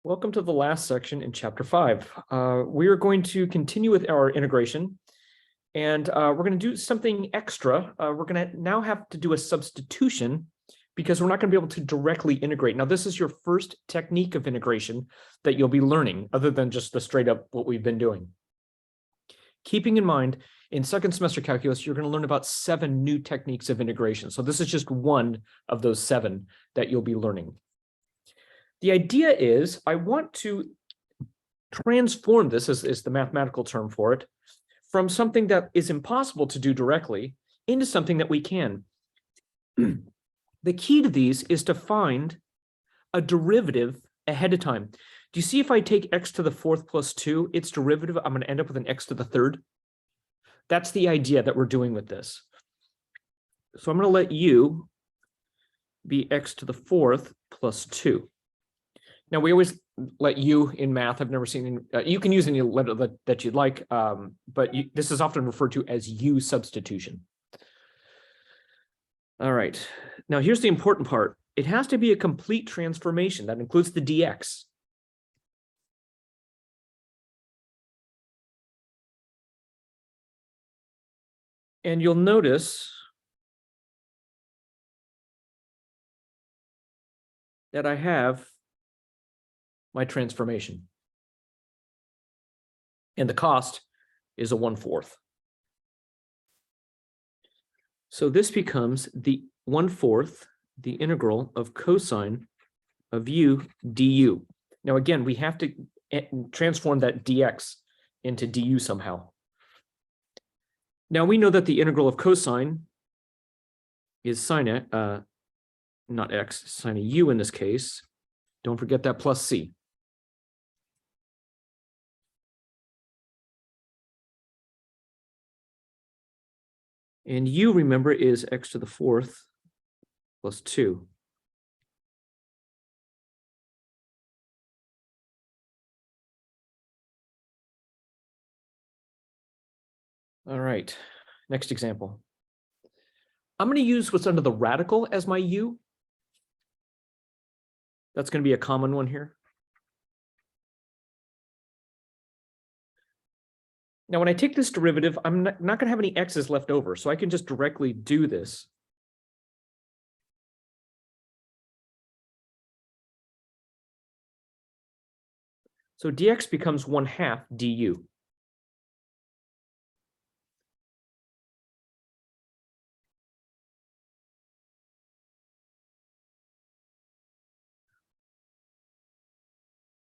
Welcome to the last section in chapter 5. We are going to continue with our integration, and we're going to do something extra. We're going to now have to do a substitution because we're not going to be able to directly integrate. Now, this is your first technique of integration that you'll be learning, other than just the straight up what we've been doing. Keeping in mind, in second semester calculus, you're going to learn about 7 new techniques of integration. So this is just one of those 7 that you'll be learning. The idea is I want to transform this, is the mathematical term for it, from something that is impossible to do directly into something that we can. The key to these is to find a derivative ahead of time. Do you see if I take x to the 4th plus 2, its derivative, I'm going to end up with an x to the 3rd? That's the idea that we're doing with this. So I'm going to let u be x to the 4th plus 2. Now, we always let u in math. I've never seen, you can use any letter that you'd like, but this is often referred to as u substitution. All right. Now, here's the important part. It has to be a complete transformation. That includes the dx. And you'll notice that I have my transformation. And the cost is a 1/4. So this becomes the 1/4, the integral of cosine of u du. Now, again, we have to transform that dx into du somehow. Now, we know that the integral of cosine is sine, not x, sine of u in this case. Don't forget that plus c. And u, remember, is x to the 4th plus 2. All right, next example. I'm going to use what's under the radical as my u. That's going to be a common one here. Now, when I take this derivative, I'm not going to have any x's left over, so I can just directly do this. So dx becomes 1/2 du.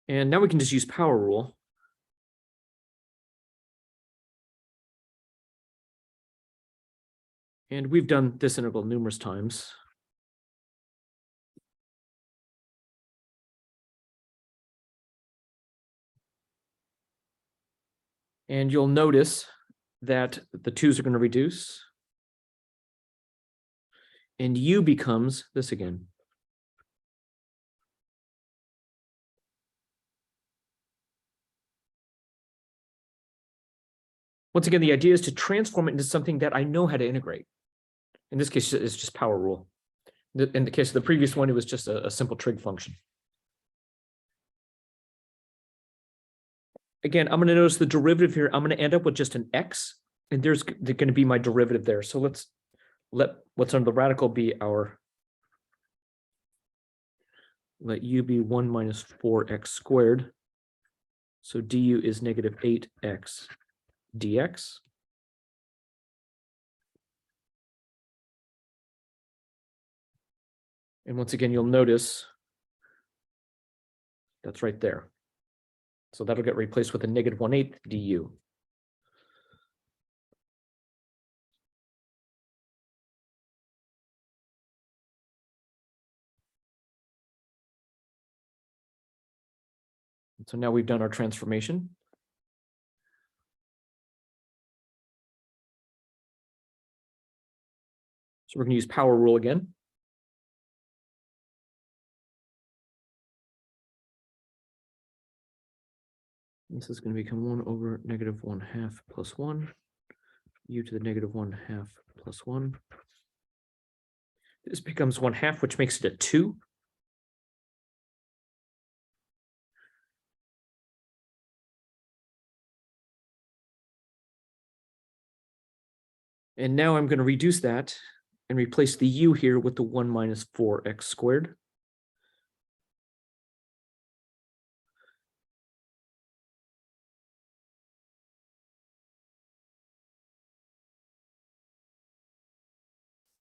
And now we can just use power rule. And we've done this integral numerous times. And you'll notice that the 2's are going to reduce. And u becomes this again. Once again, the idea is to transform it into something that I know how to integrate. In this case, it's just power rule. In the case of the previous one, it was just a simple trig function. Again, I'm going to notice the derivative here. I'm going to end up with just an x, and there's going to be my derivative there. So let's let what's under the radical be our, let u be 1 minus 4x squared. So du is negative 8x dx. And once again, you'll notice that's right there. So that'll get replaced with a negative 1/8 du. So now we've done our transformation. So we're going to use power rule again. This is going to become 1 over negative 1/2 plus 1, u to the negative 1/2 plus 1. This becomes 1/2, which makes it a 2. And now I'm going to reduce that and replace the u here with the 1 minus 4x squared.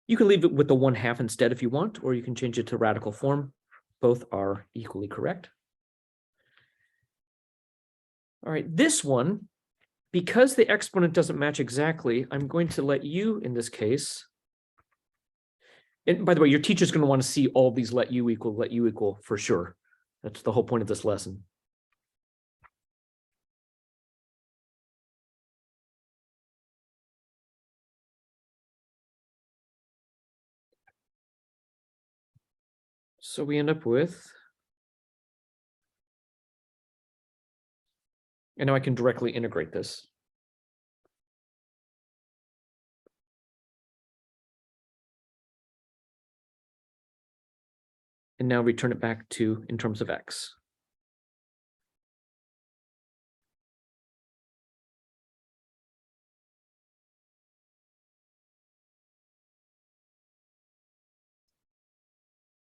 You can leave it with the 1/2 instead if you want, or you can change it to radical form. Both are equally correct. All right, this one, because the exponent doesn't match exactly, I'm going to let u in this case. And by the way, your teacher's going to want to see all these let u equal for sure. That's the whole point of this lesson. So we end up with, and now I can directly integrate this. And now return it back to in terms of x.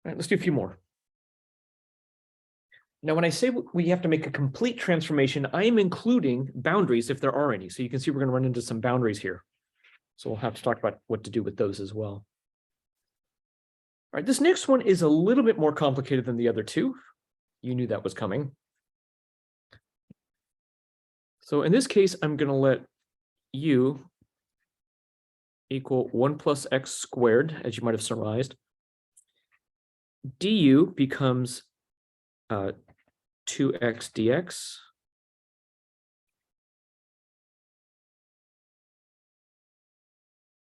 All right, let's do a few more. Now, when I say we have to make a complete transformation, I am including boundaries if there are any. So you can see we're going to run into some boundaries here. So we'll have to talk about what to do with those as well. All right, this next one is a little bit more complicated than the other two. You knew that was coming. So in this case, I'm going to let u equal 1 plus x squared, as you might have surmised. Du becomes 2x dx.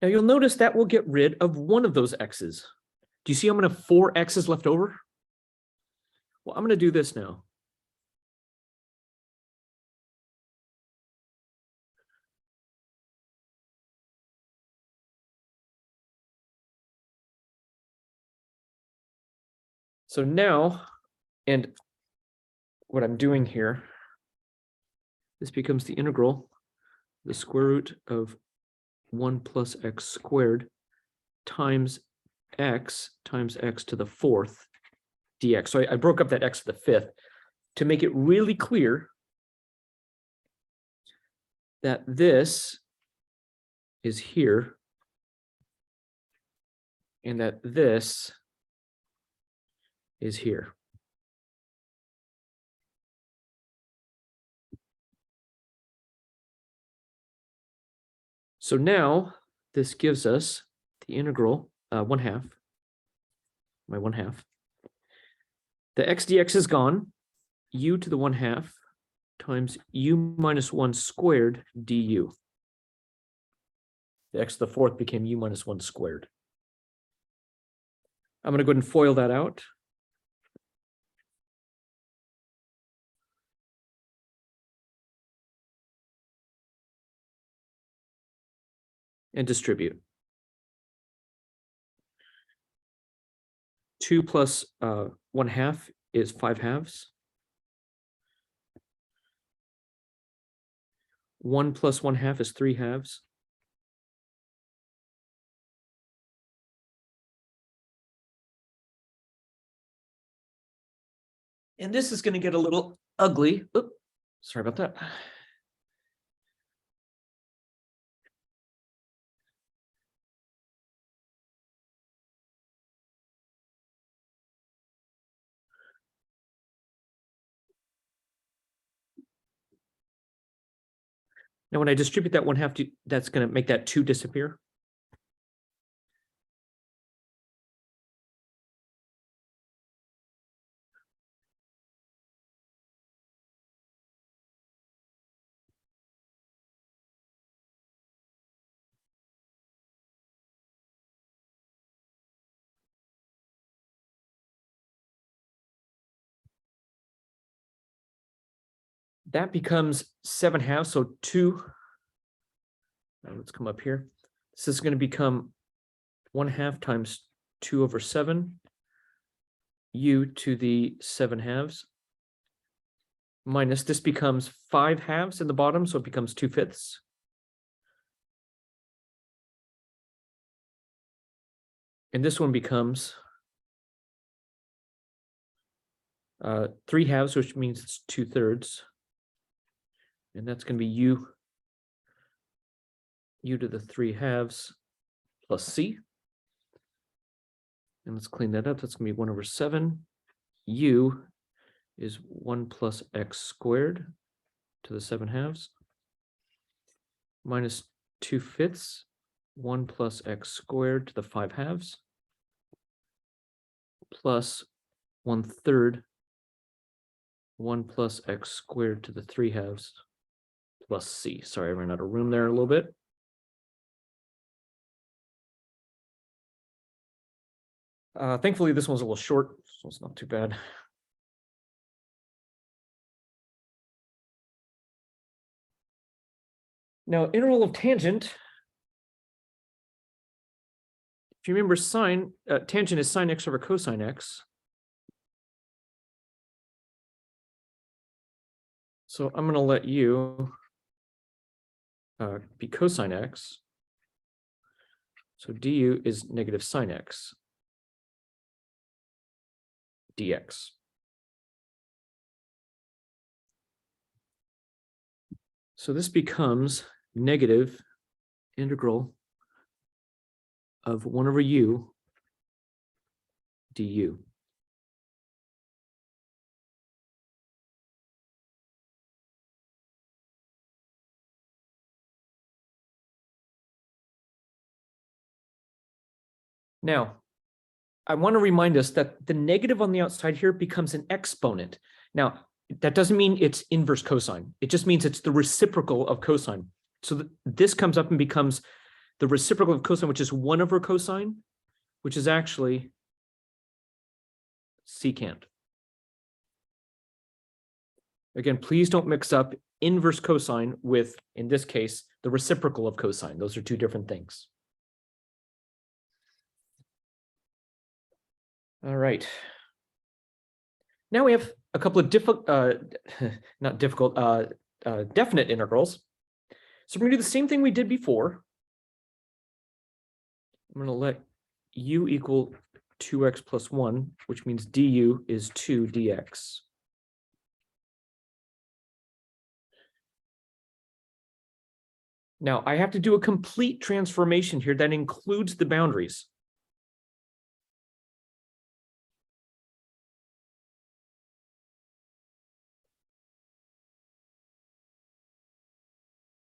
Now you'll notice that will get rid of one of those x's. Do you see I'm going to have 4 x's left over? Well, I'm going to do this now. So now, and what I'm doing here, this becomes the integral, the square root of 1 plus x squared times x to the 4th dx. So I broke up that x to the 5th to make it really clear that this is here and that this is here. So now this gives us the integral 1/2, my 1/2. The x dx is gone, u to the 1/2 times u minus 1 squared du. The x to the 4th became u minus 1 squared. I'm going to go ahead and FOIL that out. And distribute. 2 plus 1/2 is 5/2. 1 plus 1/2 is 3/2. And this is going to get a little ugly. Oops, sorry about that. Now, when I distribute that 1/2, that's going to make that 2 disappear. That becomes 7/2, so 2. Let's come up here. This is going to become 1/2 times 2 over 7, u to the 7/2, minus this becomes 5/2 in the bottom, so it becomes 2/5. And this one becomes 3/2, which means it's 2/3. And that's going to be u to the 3/2 plus c. And let's clean that up. That's going to be 1/7. U is 1 plus x squared to the 7/2 minus 2/5, 1 plus x squared to the 5/2 plus 1/3, 1 plus x squared to the 3/2 plus c. Sorry, I ran out of room there a little bit. Thankfully, this one's a little short, so it's not too bad. Now, integral of tangent, if you remember sine, tangent is sine x over cosine x. So I'm going to let u be cosine x. So du is negative sine x dx. So this becomes negative integral of 1/u du. Now, I want to remind us that the negative on the outside here becomes an exponent. Now, that doesn't mean it's inverse cosine. It just means it's the reciprocal of cosine. So this comes up and becomes the reciprocal of cosine, which is 1/cosine, which is actually secant. Again, please don't mix up inverse cosine with, in this case, the reciprocal of cosine. Those are two different things. All right. Now we have a couple of definite integrals. So we're going to do the same thing we did before. I'm going to let u equal 2x plus 1, which means du is 2 dx. Now, I have to do a complete transformation here that includes the boundaries.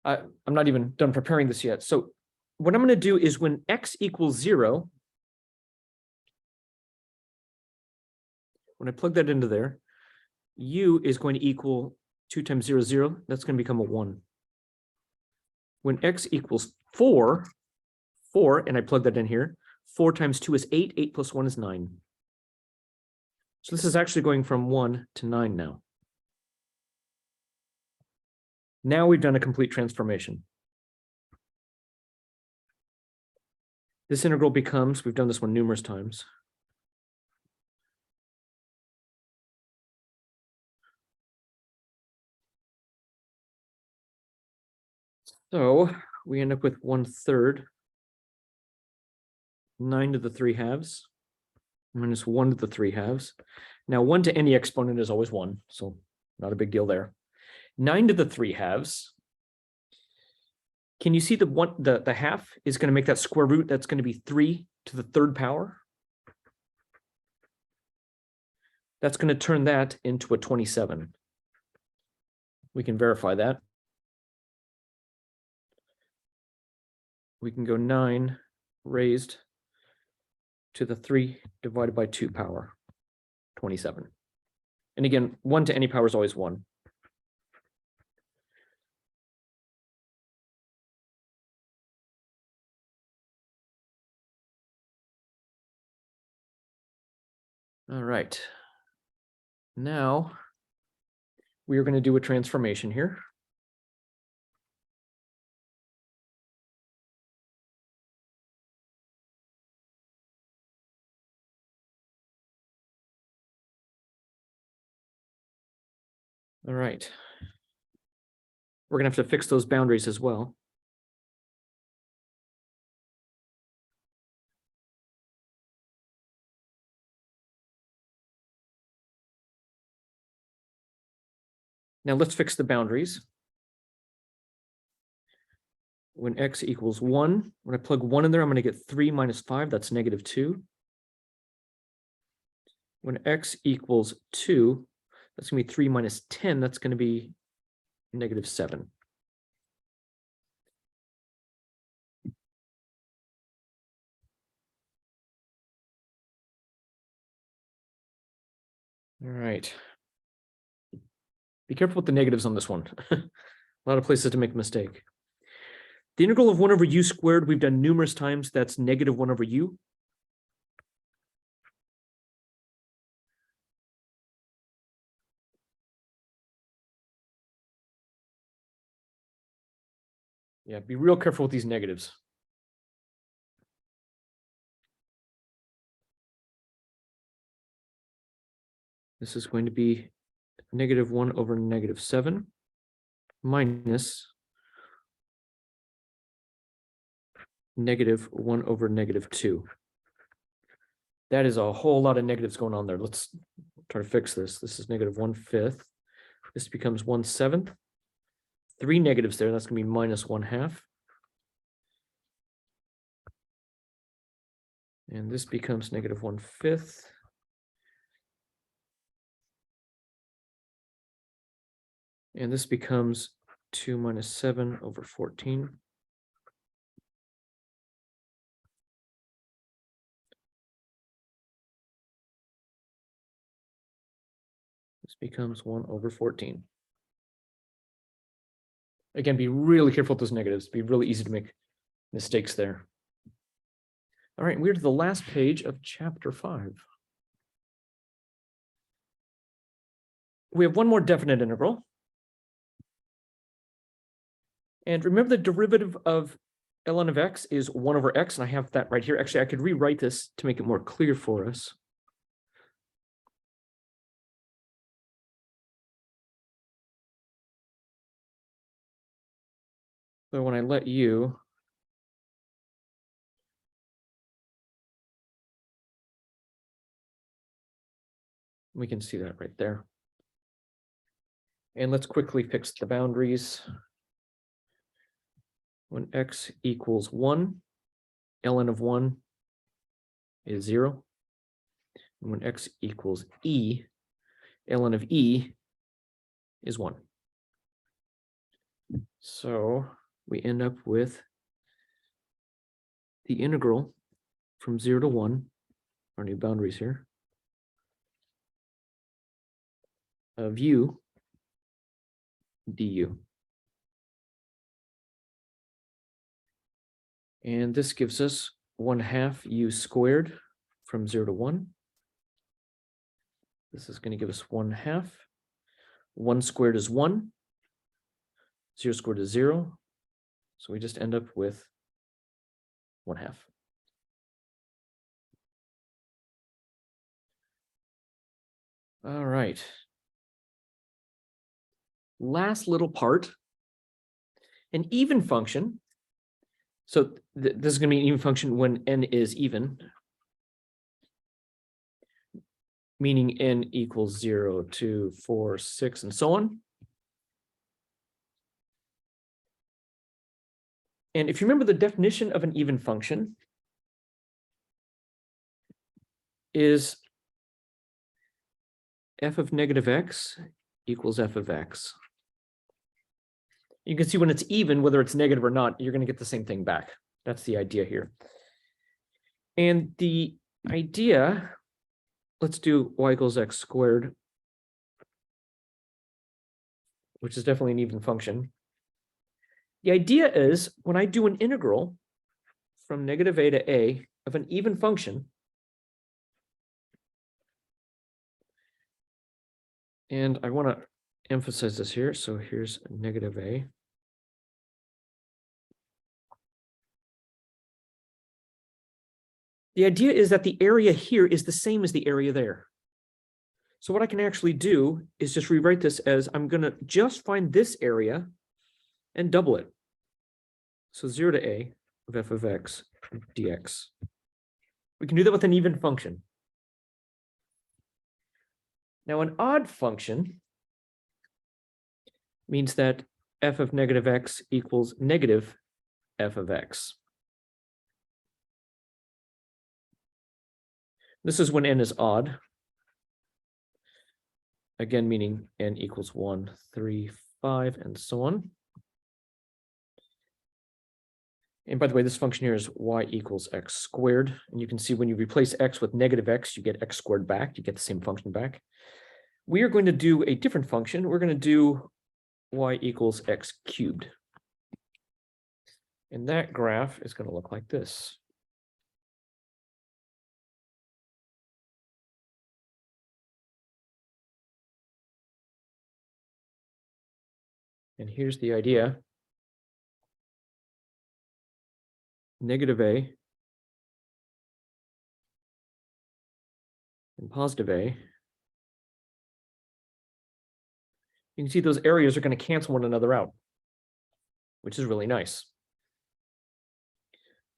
I'm not even done preparing this yet. So what I'm going to do is when x equals 0, when I plug that into there, u is going to equal 2 times 0, 0. That's going to become a 1. When x equals 4, and I plug that in here, 4 times 2 is 8, 8 plus 1 is 9. So this is actually going from 1 to 9 now. Now we've done a complete transformation. This integral becomes, we've done this one numerous times. So we end up with 1/3, 9 to the 3/2 minus 1 to the 3/2. Now 1 to any exponent is always 1, so not a big deal there. 9 to the 3/2. Can you see the half is going to make that square root? That's going to be 3 to the 3rd power. That's going to turn that into a 27. We can verify that. We can go 9 raised to the 3 divided by 2 power, 27. And again, 1 to any power is always 1. All right. Now we are going to do a transformation here. All right. We're going to have to fix those boundaries as well. Now let's fix the boundaries. When x equals 1, when I plug 1 in there, I'm going to get 3 minus 5, that's negative 2. When x equals 2, that's going to be 3 minus 10, that's going to be negative 7. All right. Be careful with the negatives on this one. A lot of places to make a mistake. The integral of 1 over u squared, we've done numerous times. That's negative 1 over u. Yeah, be real careful with these negatives. This is going to be negative 1 over negative 7 minus negative 1 over negative 2. That is a whole lot of negatives going on there. Let's try to fix this. This is negative 1/5. This becomes 1/7. 3 negatives there. That's going to be minus 1/2. And this becomes negative 1/5. And this becomes 2 minus 7 over 14. This becomes 1 over 14. Again, be really careful with those negatives. It'd be really easy to make mistakes there. All right, we're to the last page of chapter 5. We have one more definite integral. And remember the derivative of ln of x is 1 over x, and I have that right here. Actually, I could rewrite this to make it more clear for us. So when I let u we can see that right there. And let's quickly fix the boundaries. When x equals 1, ln of 1 is 0. And when x equals e, ln of e is 1. So we end up with the integral from 0 to 1, our new boundaries here, of u du. And this gives us 1/2 u squared from 0 to 1. This is going to give us 1/2. 1 squared is 1. 0 squared is 0. So we just end up with 1/2. All right. Last little part, an even function. So this is going to be an even function when n is even, meaning n equals 0, 2, 4, 6, and so on. And if you remember, the definition of an even function is f of negative x equals f of x. You can see when it's even, whether it's negative or not, you're going to get the same thing back. That's the idea here. And the idea, let's do y equals x squared, which is definitely an even function. The idea is when I do an integral from negative a to a of an even function, and I want to emphasize this here. So here's negative a. The idea is that the area here is the same as the area there. So what I can actually do is just rewrite this as I'm going to just find this area and double it. So 0 to a of f of x dx. We can do that with an even function. Now, an odd function means that f of negative x equals negative f of x. This is when n is odd. Again, meaning n equals 1, 3, 5, and so on. And by the way, this function here is y equals x squared. And you can see when you replace x with negative x, you get x squared back. You get the same function back. We are going to do a different function. We're going to do y equals x cubed. And that graph is going to look like this. And here's the idea. Negative a and positive a. You can see those areas are going to cancel one another out, which is really nice.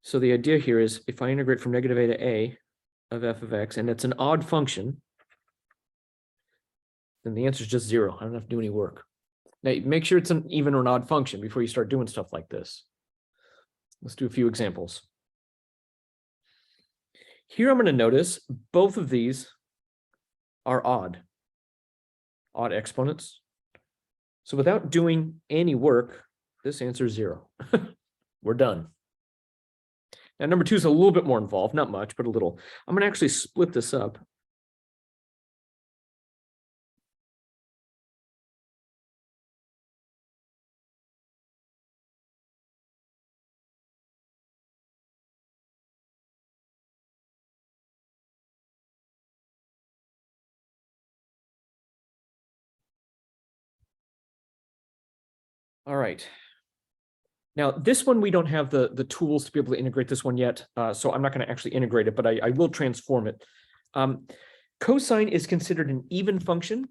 So the idea here is if I integrate from negative a to a of f of x, and it's an odd function, then the answer is just 0. I don't have to do any work. Now, make sure it's an even or an odd function before you start doing stuff like this. Let's do a few examples. Here I'm going to notice both of these are odd exponents. So without doing any work, this answer is 0. We're done. Now, number 2 is a little bit more involved, not much, but a little. I'm going to actually split this up. All right. Now, this one, we don't have the tools to be able to integrate this one yet, so I'm not going to actually integrate it, but I will transform it. Cosine is considered an even function.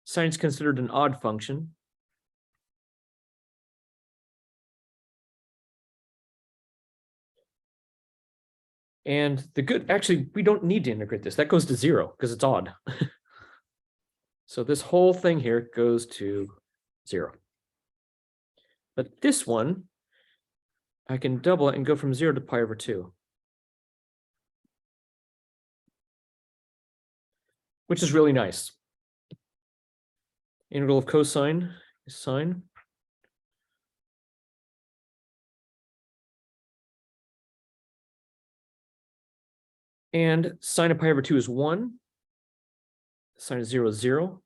Sine is considered an odd function. And actually, we don't need to integrate this. That goes to 0 because it's odd. So this whole thing here goes to 0. But this one, I can double it and go from 0 to pi over 2. Which is really nice. Integral of cosine is sine. And sine of pi over 2 is 1. Sine of 0 is 0.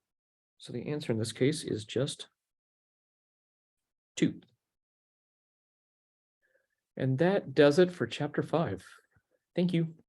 So the answer in this case is just 2. And that does it for chapter 5. Thank you.